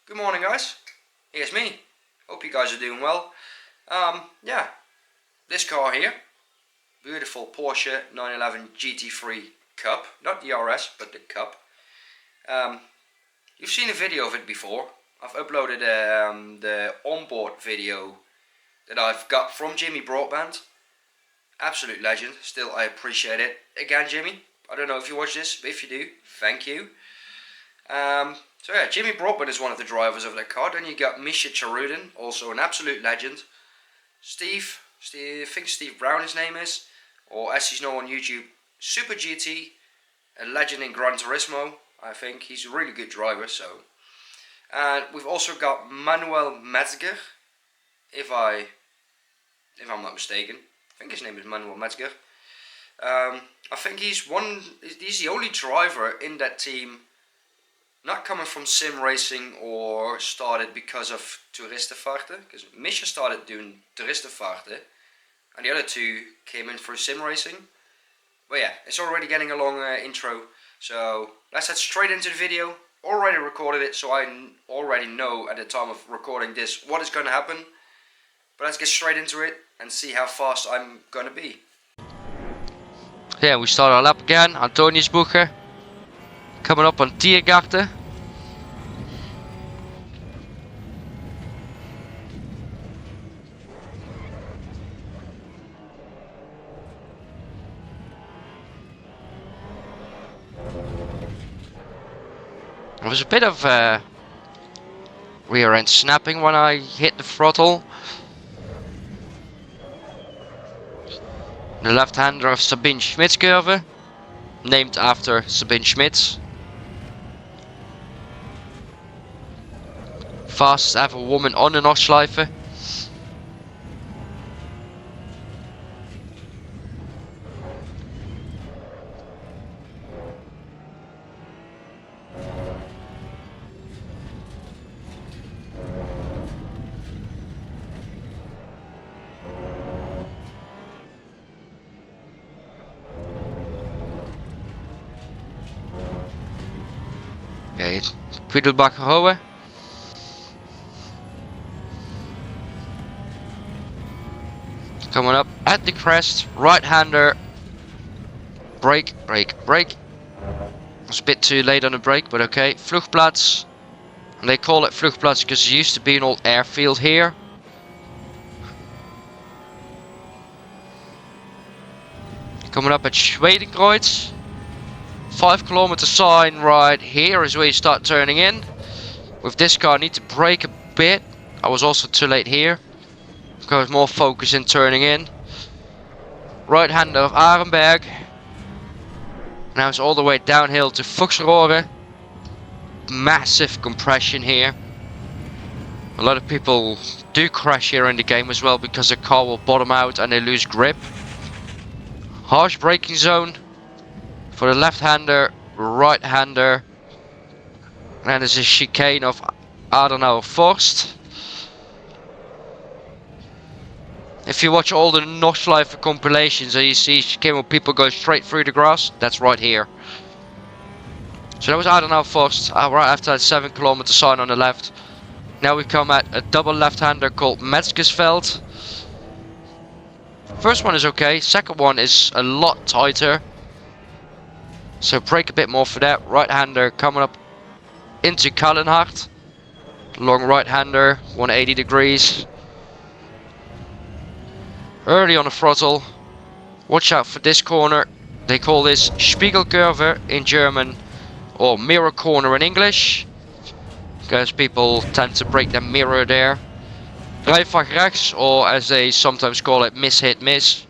Good morning, guys. Here's me. Hope you guys are doing well. Yeah, this car here, beautiful Porsche 911 GT3 Cup, not the RS, but the Cup. You've seen a video of it before. I've uploaded the onboard video that I've got from Jimmy Broadbent. Absolute legend. Still, I appreciate it. Again, Jimmy, I don't know if you watch this, but if you do, thank you. So yeah, Jimmy Broadbent is one of the drivers of that car. Then you got Misha Chaoudin, also an absolute legend. Steve, I think Steve Brown his name is, or as he's known on YouTube, Super GT, a legend in Gran Turismo. I think he's a really good driver. So, and we've also got Manuel Metzger, if I'm not mistaken. I think his name is Manuel Metzger. I think he's the only driver in that team not coming from sim racing or started because of toeristenvaarten. Because Misha started doing toeristenvaarten and the other two came in for sim racing. But yeah, it's already getting a long intro. So let's head straight into the video. Already recorded it, so I already know at the time of recording this what is going to happen. But let's get straight into it and see how fast I'm going to be. Yeah, we start our lap again. Antoniusbrugge. Coming up on Tiergarten. There was a bit of rear end snapping when I hit the throttle. The left-hander of Sabine Schmidt's curve, named after Sabine Schmidt. Fastest ever woman on the Nordschleife. Okay, Quiddelbacher Hohe. Coming up at the crest, right-hander, brake, brake, brake. Was a bit too late on the brake, but okay. Vluchtplaats. And they call it Vluchtplaats because it used to be an old airfield here. Coming up at Schwedenkreuz. 5 kilometer sign right here is where you start turning in. With this car I need to brake a bit. I was also too late here. Because more focus in turning in. Right hander of Arenberg. Now it's all the way downhill to Fuchsrohre. Massive compression here. A lot of people do crash here in the game as well because the car will bottom out and they lose grip. Harsh braking zone for the left hander, right hander. And there's a chicane of Adenauer Forst. If you watch all the Nordschleife compilations and you see chicane where people go straight through the grass, that's right here. So that was Adenauer Forst, right after that 7 kilometer sign on the left. Now we come at a double left-hander called Metzgersveld. First one is okay, second one is a lot tighter. So brake a bit more for that. Right-hander coming up into Kallenhardt. Long right-hander, 180 degrees. Early on the throttle. Watch out for this corner. They call this Spiegelkurve in German, or mirror corner in English, because people tend to break their mirror there. Dreifach rechts, or as they sometimes call it, miss hit miss.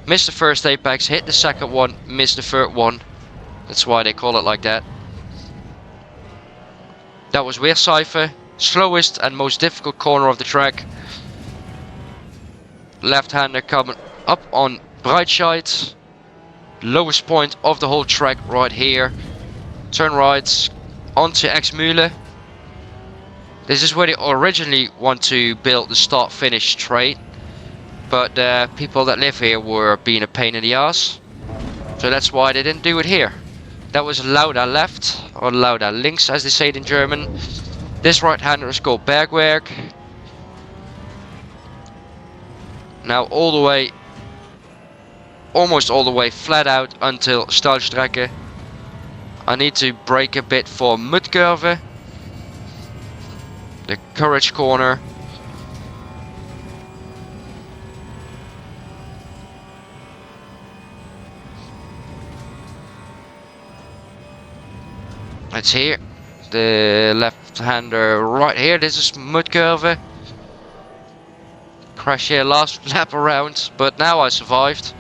Miss the first apex, hit the second one, miss the third one. That's why they call it like that. That was Weerseife, slowest and most difficult corner of the track. Left-hander coming up on Breitscheid. Lowest point of the whole track right here. Turn right onto Exmühle. This is where they originally want to build the start-finish straight. But the people that live here were being a pain in the ass. So that's why they didn't do it here. That was Lauda left, or Lauda links as they say it in German. This right-hander is called Bergwerk. Now all the way, almost all the way flat out until Stahlstrecke. I need to brake a bit for Mudkurve, the courage corner. It's here, the left-hander right here. This is Mudkurve. Crash here last lap around, but now I survived.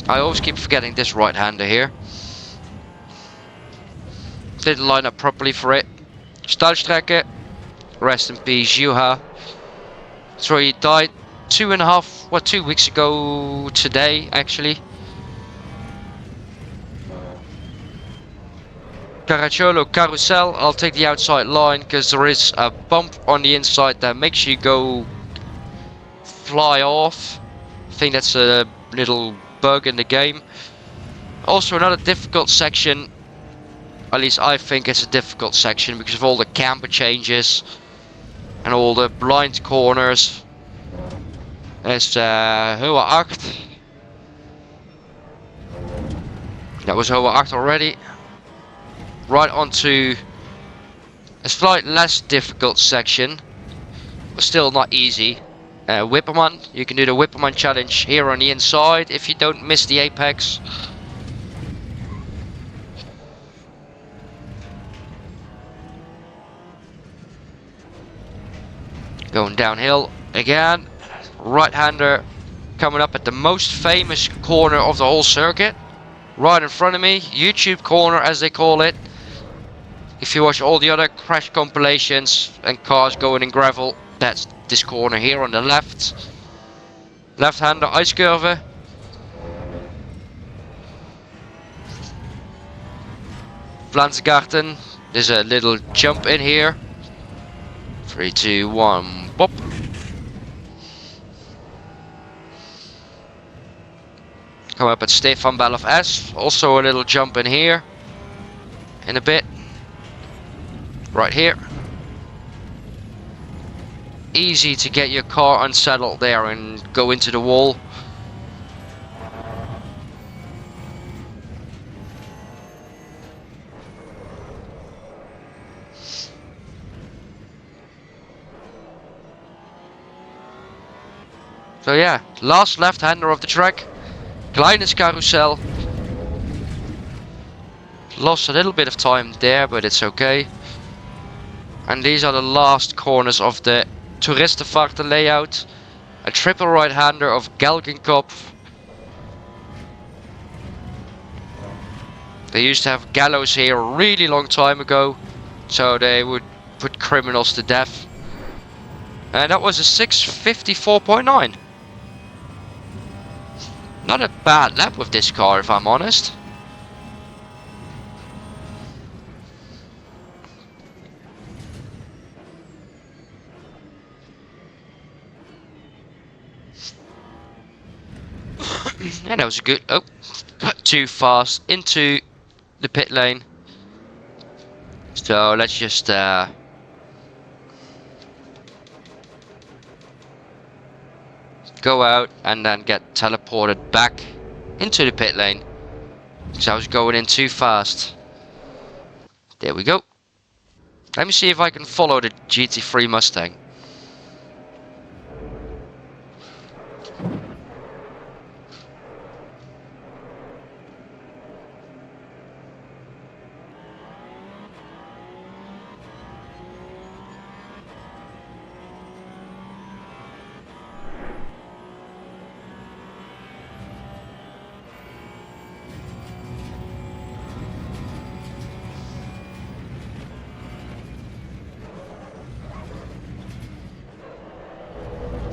I always keep forgetting this right-hander here. Didn't line up properly for it. Stahlstrecke, rest in peace, Juha. So he died 2 weeks ago today, actually. Caracciolo Carousel, I'll take the outside line because there is a bump on the inside that makes you go fly off. I think that's a little bug in the game. Also another difficult section, at least I think it's a difficult section because of all the camber changes and all the blind corners. There's Hoa 8. That was Hoa 8 already. Right onto a slightly less difficult section, but still not easy. Whipperman, you can do the Whipperman challenge here on the inside if you don't miss the apex. Going downhill again, right-hander coming up at the most famous corner of the whole circuit. Right in front of me, YouTube corner as they call it. If you watch all the other crash compilations and cars going in gravel, that's this corner here on the left. Left-hander ijskurve. Vlaamsgarten, there's a little jump in here. 3, 2, 1, pop. Come up at Stefan Bellof S, also a little jump in here. In a bit. Right here. Easy to get your car unsettled there and go into the wall. So yeah, last left-hander of the track. Kleines carousel. Lost a little bit of time there, but it's okay. And these are the last corners of the Toeristenvaarten layout. A triple right-hander of Gelgenkopf. They used to have gallows here a really long time ago, so they would put criminals to death. And that was a 6:54.9. Not a bad lap with this car, if I'm honest. And that was a good... Oh, too fast into the pit lane. So let's just... go out and then get teleported back into the pit lane. Because I was going in too fast. There we go. Let me see if I can follow the GT3 Mustang.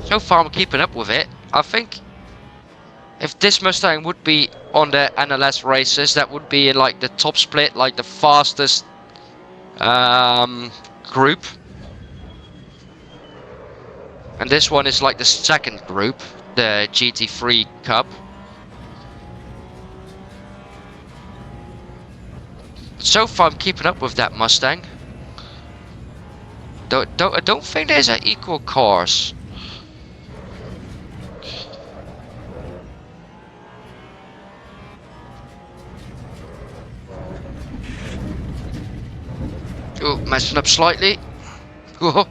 So far I'm keeping up with it. I think if this Mustang would be on the NLS races, that would be in like the top split, like the fastest group. And this one is like the second group, the GT3 Cup. So far I'm keeping up with that Mustang. I don't think there's equal cars. Oh, messing up slightly. Whoa.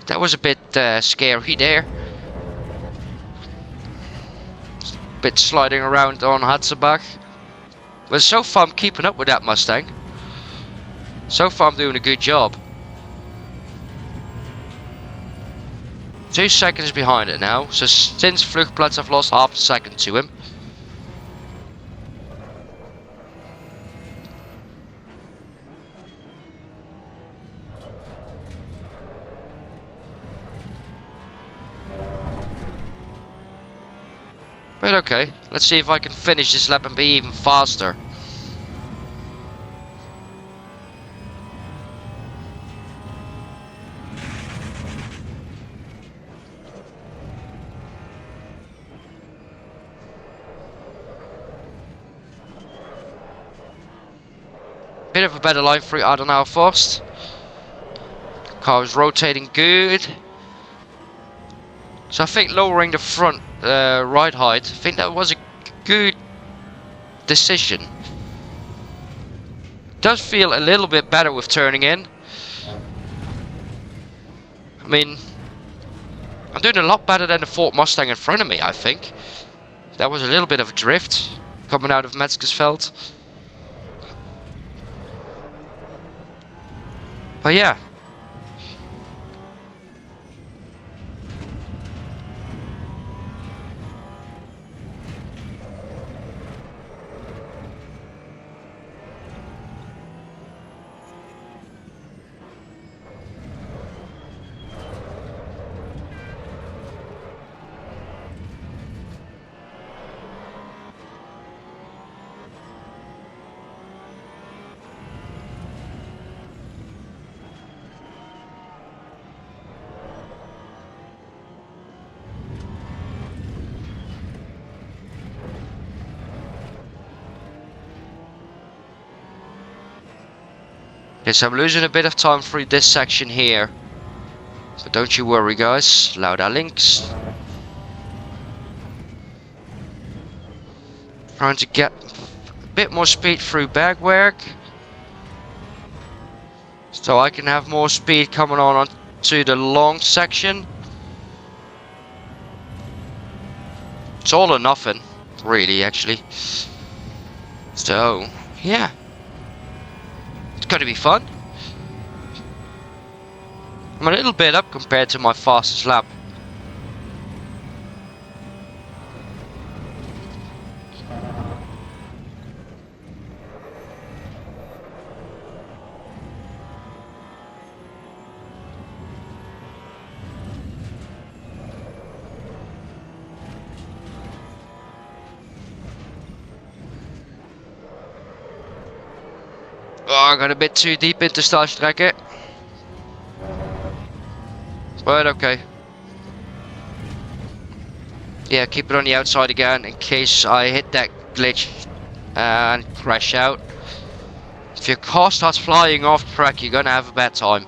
That was a bit scary there. Bit sliding around on Hatzenbach. But so far I'm keeping up with that Mustang. So far I'm doing a good job. 2 seconds behind it now. So since Vluchtplatz I've lost half a second to him. But okay, let's see if I can finish this lap and be even faster. Bit of a better line through Adenauer first. Car is rotating good. So I think lowering the front ride height, I think that was a good decision. Does feel a little bit better with turning in. I mean, I'm doing a lot better than the Ford Mustang in front of me, I think. That was a little bit of a drift coming out of Metzgersveld. But yeah. Yes, I'm losing a bit of time through this section here. But don't you worry, guys. Lauda links. Trying to get a bit more speed through Bergwerk. So I can have more speed coming on to the long section. It's all or nothing, really, actually. So, yeah. It's going to be fun. I'm a little bit up compared to my fastest lap. Oh, I got a bit too deep into Starstrekke. But okay. Yeah, keep it on the outside again in case I hit that glitch and crash out. If your car starts flying off track, you're gonna have a bad time.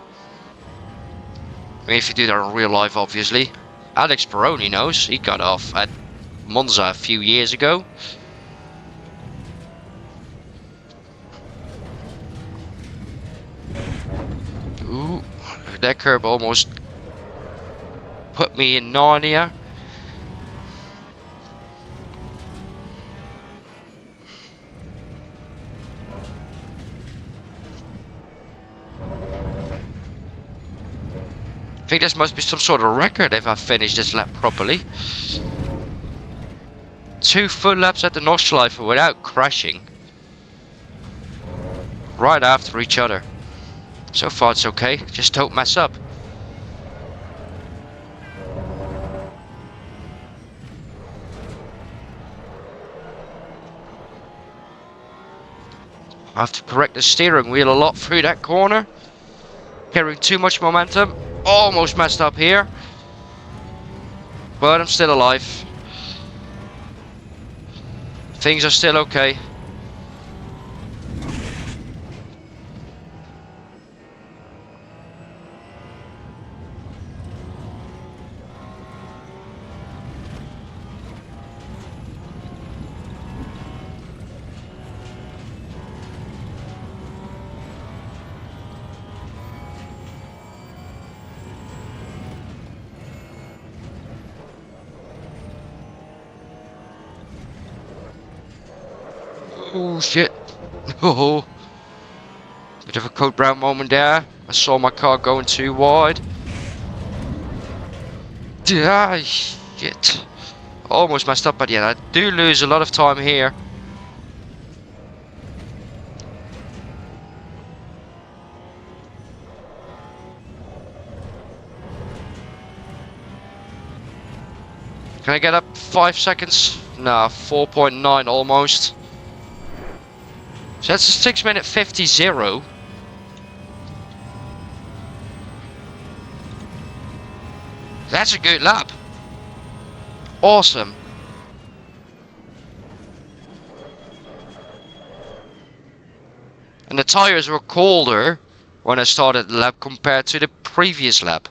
I mean, if you do that in real life, obviously. Alex Peroni knows. He got off at Monza a few years ago. Ooh, that curb almost put me in Narnia. I think this must be some sort of record if I finish this lap properly. 2 full laps at the Nordschleife without crashing. Right after each other. So far it's okay, just don't mess up. I have to correct the steering wheel a lot through that corner. Carrying too much momentum. Almost messed up here. But I'm still alive. Things are still okay. Oh shit. Oh. Bit of a Code Brown moment there. I saw my car going too wide. Ah, shit. Almost messed up at the end. I do lose a lot of time here. Can I get up 5 seconds? Nah, 4.9 almost. So that's a 6 minute 50.0. That's a good lap. Awesome. And the tires were colder when I started the lap compared to the previous lap.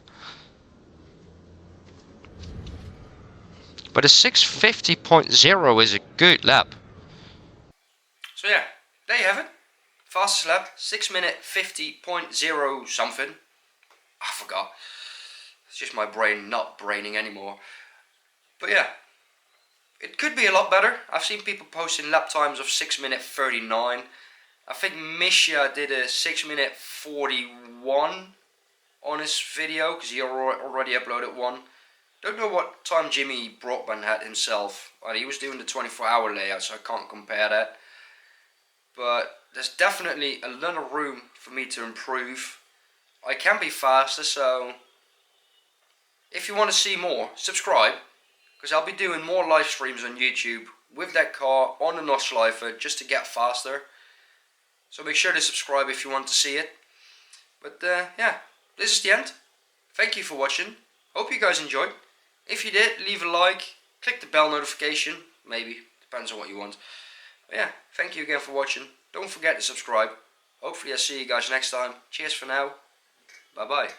But a 650.0 is a good lap. So yeah, there you have it. Fastest lap, 6 minute 50.0 something. I forgot. It's just my brain not braining anymore. But yeah, it could be a lot better. I've seen people posting lap times of 6 minute 39. I think Misha did a 6 minute 41 on his video because he already uploaded one. Don't know what time Jimmy Broadbent had himself. Well, he was doing the 24-hour layout, so I can't compare that. But there's definitely a lot of room for me to improve. I can be faster, so if you want to see more, subscribe, because I'll be doing more live streams on YouTube with that car on the Notchlifer just to get faster. So make sure to subscribe if you want to see it. But yeah, this is the end. Thank you for watching. Hope you guys enjoyed. If you did, leave a like, click the bell notification, maybe, depends on what you want. But yeah, thank you again for watching. Don't forget to subscribe. Hopefully I'll see you guys next time. Cheers for now. Bye bye.